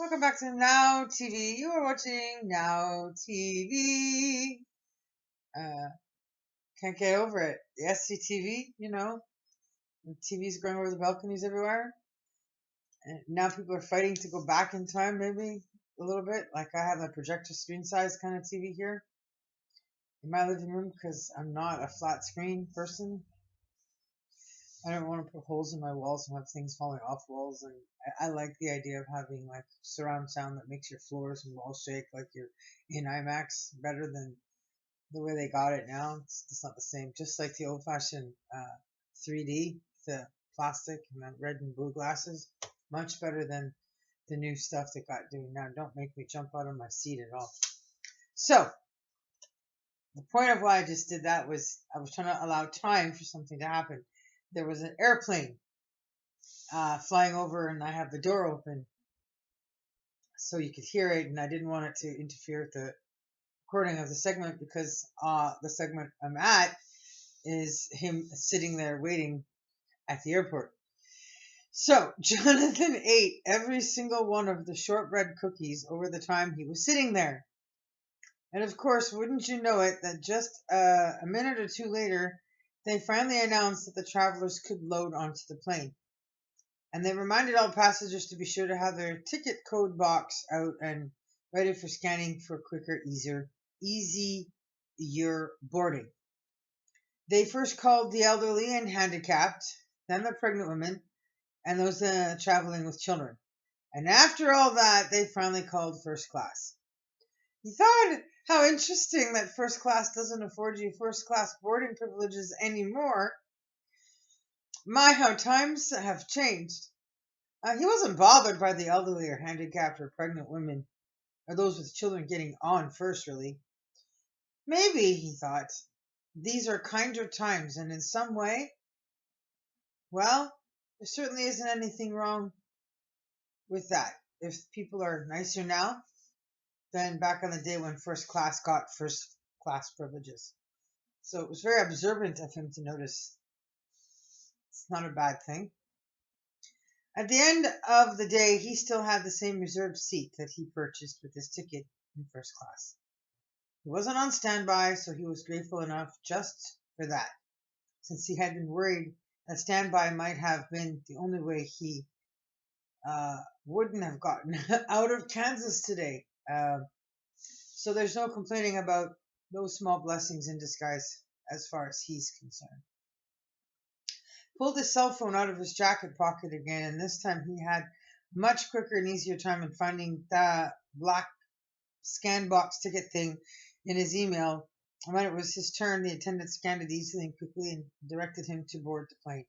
Welcome back to Now TV. You are watching Now TV. Uh, can't get over it. The SCTV, the TV's going over the balconies everywhere. And now people are fighting to go back in time, maybe a little bit. Like I have a projector screen size kind of TV here in my living room because I'm not a flat screen person. I don't want to put holes in my walls and have things falling off walls. And I like the idea of having like surround sound that makes your floors and walls shake like you're in IMAX better than the way they got it now. It's not the same. Just like the old fashioned 3D, the plastic and the red and blue glasses, much better than the new stuff they got doing now. Don't make me jump out of my seat at all. So, the point of why I just did that was I was trying to allow time for something to happen. There was an airplane flying over, and I have the door open so you could hear it, and I didn't want it to interfere with the recording of the segment because the segment I'm at is him sitting there waiting at the airport. So Johnathan ate every single one of the shortbread cookies over the time he was sitting there. And of course, wouldn't you know it, that just a minute or two later, they finally announced that the travelers could load onto the plane. And they reminded all passengers to be sure to have their ticket code box out and ready for scanning for quicker, easier boarding. They first called the elderly and handicapped, then the pregnant women, and those traveling with children. And after all that, they finally called first class. You thought how interesting that first class doesn't afford you first class boarding privileges anymore. My, how times have changed. He wasn't bothered by the elderly or handicapped or pregnant women, or those with children getting on first, really. Maybe, he thought, these are kinder times, and in some way, well, there certainly isn't anything wrong with that. If people are nicer now than back on the day when first class got first class privileges. So it was very observant of him to notice. It's not a bad thing. At the end of the day, he still had the same reserved seat that he purchased with his ticket in first class. He wasn't on standby, so he was grateful enough just for that, since he had been worried that standby might have been the only way he wouldn't have gotten out of Kansas today. So there's no complaining about those small blessings in disguise as far as he's concerned. Pulled his cell phone out of his jacket pocket again, and this time he had much quicker and easier time in finding the black scan box ticket thing in his email. And when it was his turn, the attendant scanned it easily and quickly and directed him to board the plane.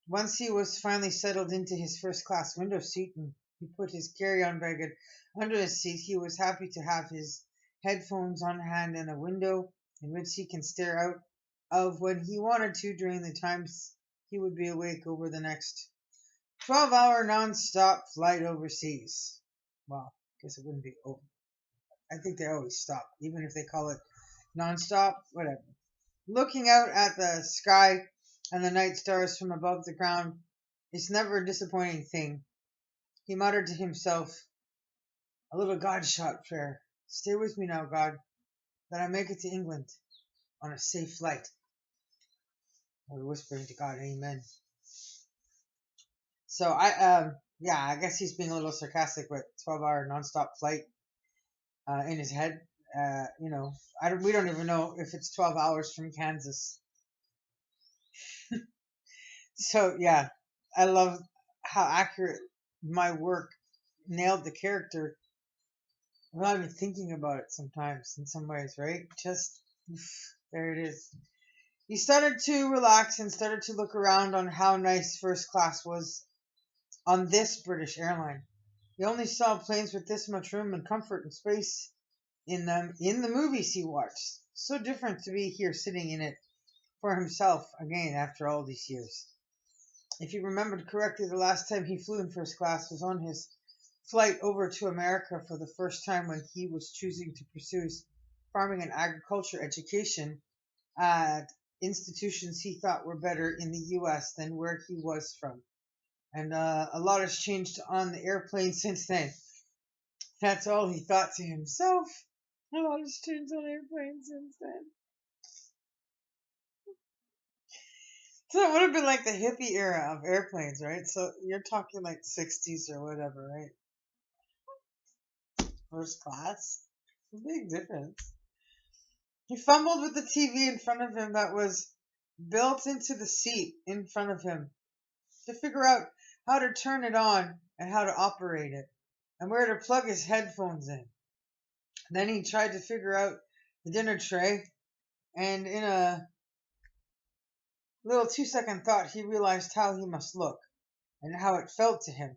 Once he was finally settled into his first class window seat and he put his carry-on bag under his seat, he was happy to have his headphones on hand and a window in which he can stare out of when he wanted to during the times he would be awake over the next 12-hour non-stop flight overseas. Well, I guess it wouldn't be over. I think they always stop, even if they call it non-stop, whatever. Looking out at the sky and the night stars from above the ground is never a disappointing thing. He muttered to himself, a little God-shot prayer. Stay with me now, God, that I make it to England on a safe flight. Or whispering to God, Amen. So I guess he's being a little sarcastic with 12-hour non-stop flight in his head. We don't even know if it's 12 hours from Kansas. So yeah, I love how accurate my work nailed the character without even thinking about it sometimes in some ways, right? Just there it is. He started to relax and started to look around on how nice first class was on this British airline. He only saw planes with this much room and comfort and space in them in the movies he watched. So different to be here sitting in it for himself again after all these years. If he remembered correctly, the last time he flew in first class was on his flight over to America for the first time when he was choosing to pursue farming and agriculture education at institutions he thought were better in the U.S. than where he was from. And a lot has changed on the airplane since then. That's all he thought to himself. A lot of students on airplanes since then. So it would have been like the hippie era of airplanes, right? So you're talking like 60s or whatever, right? First class. A big difference. He fumbled with the TV in front of him that was built into the seat in front of him to figure out how to turn it on and how to operate it and where to plug his headphones in. Then he tried to figure out the dinner tray, and in a little 2-second thought, he realized how he must look and how it felt to him,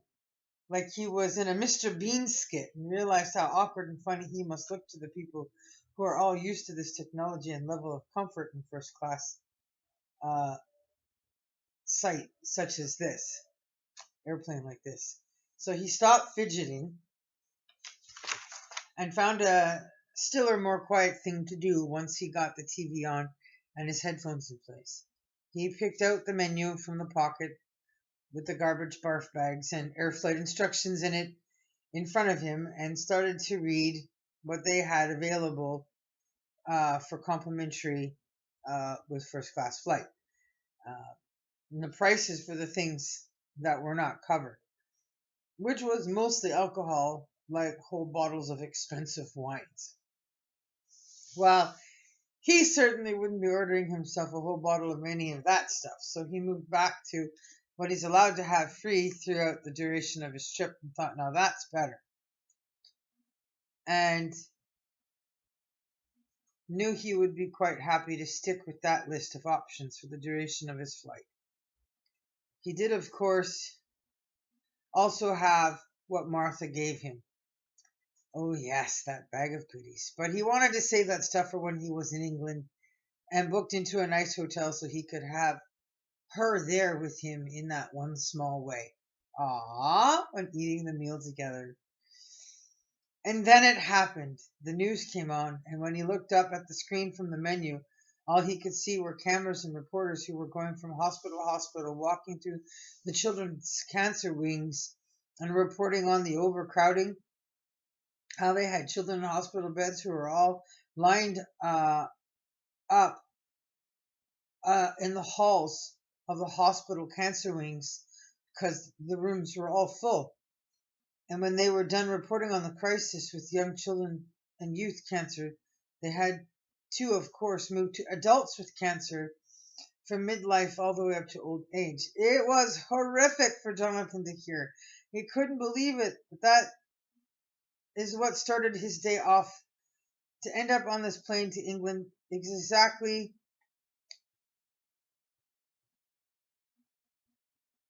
like he was in a Mr. Bean skit, and realized how awkward and funny he must look to the people who are all used to this technology and level of comfort in first class uh, sight, such as this airplane like this. So he stopped fidgeting and found a stiller, more quiet thing to do once he got the TV on and his headphones in place. He picked out the menu from the pocket with the garbage barf bags and air flight instructions in it in front of him and started to read what they had available for complimentary with first class flight. And the prices for the things that were not covered, which was mostly alcohol, like whole bottles of expensive wines. Well, he certainly wouldn't be ordering himself a whole bottle of any of that stuff, so he moved back to what he's allowed to have free throughout the duration of his trip and thought, now that's better. And knew he would be quite happy to stick with that list of options for the duration of his flight. He did, of course, also have what Martha gave him. Oh, yes, that bag of goodies. But he wanted to save that stuff for when he was in England and booked into a nice hotel so he could have her there with him in that one small way. When eating the meal together. And then it happened. The news came on, and when he looked up at the screen from the menu, all he could see were cameras and reporters who were going from hospital to hospital, walking through the children's cancer wings and reporting on the overcrowding, how they had children in hospital beds who were all lined up in the halls of the hospital cancer wings because the rooms were all full. And when they were done reporting on the crisis with young children and youth cancer, they had to, of course, move to adults with cancer from midlife all the way up to old age. It was horrific for Johnathan to hear. He couldn't believe it, but that is what started his day off. To end up on this plane to England is exactly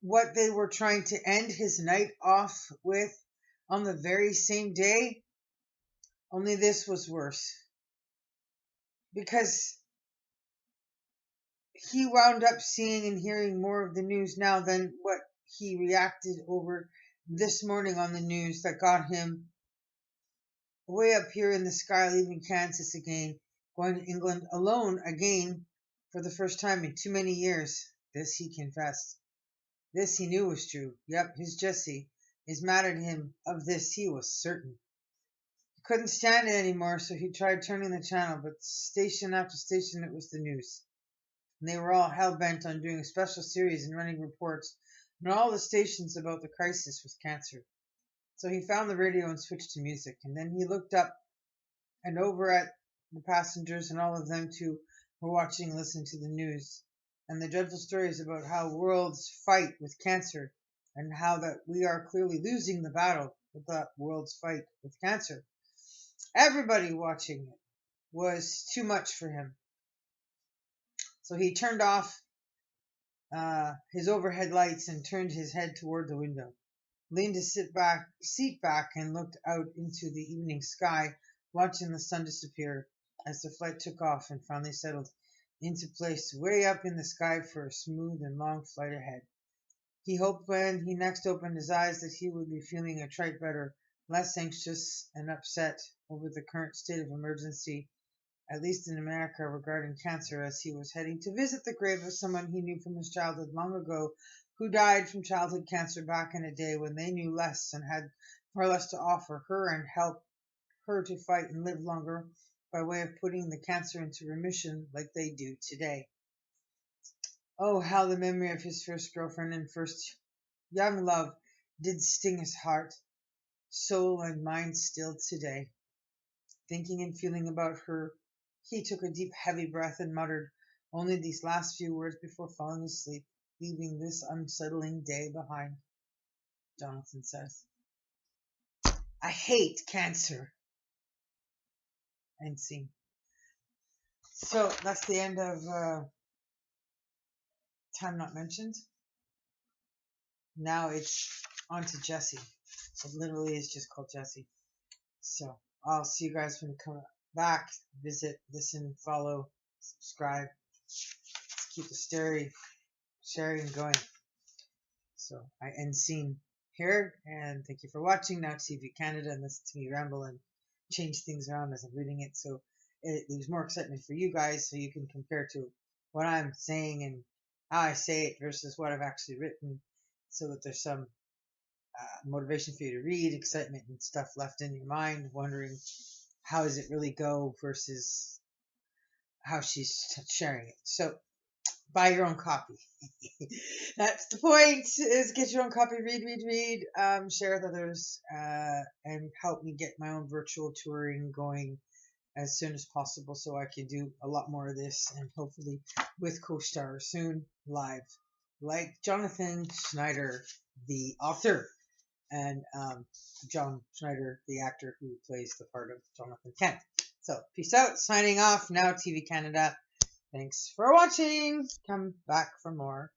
what they were trying to end his night off with on the very same day, only this was worse. Because he wound up seeing and hearing more of the news now than what he reacted over this morning on the news that got him way up here in the sky, leaving Kansas again, going to England alone again for the first time in too many years. This he confessed. This he knew was true. Yep, his Jessie is mad at him. Of this he was certain. He couldn't stand it anymore, so he tried turning the channel, but station after station it was the news. And they were all hell-bent on doing a special series and running reports on all the stations about the crisis with cancer. So he found the radio and switched to music, and then he looked up and over at the passengers, and all of them too were watching and listening to the news and the dreadful stories about how worlds fight with cancer and how that we are clearly losing the battle with that world's fight with cancer. Everybody watching it was too much for him. So he turned off his overhead lights and turned his head toward the window, leaned his seat back and looked out into the evening sky, watching the sun disappear as the flight took off and finally settled into place way up in the sky for a smooth and long flight ahead. He hoped when he next opened his eyes that he would be feeling a trite better, less anxious and upset over the current state of emergency, at least in America, regarding cancer, as he was heading to visit the grave of someone he knew from his childhood long ago, who died from childhood cancer back in a day when they knew less and had or less to offer her and help her to fight and live longer by way of putting the cancer into remission like they do today. Oh, how the memory of his first girlfriend and first young love did sting his heart, soul, and mind still today. Thinking and feeling about her, he took a deep, heavy breath and muttered only these last few words before falling asleep, leaving this unsettling day behind. Johnathan says, I hate cancer. End scene. So that's the end of Time Not Mentioned. Now it's on to Jesse. It literally is just called Jesse. So I'll see you guys when you come back. Visit, listen, follow, subscribe. Let's keep the sharing going. So I end scene here, and thank you for watching. Now TV Canada, and listen to me ramble and change things around as I'm reading it, so it leaves more excitement for you guys, so you can compare to what I'm saying and how I say it versus what I've actually written, so that there's some motivation for you to read, excitement and stuff left in your mind, wondering how does it really go versus how she's sharing it. So buy your own copy. That's the point, is get your own copy, read, share with others, and help me get my own virtual touring going as soon as possible so I can do a lot more of this, and hopefully with co-stars soon live, like Johnathan Schneider, the author, and John Schneider, the actor who plays the part of Johnathan Kent. So peace out, signing off. Now TV Canada. Thanks for watching. Come back for more.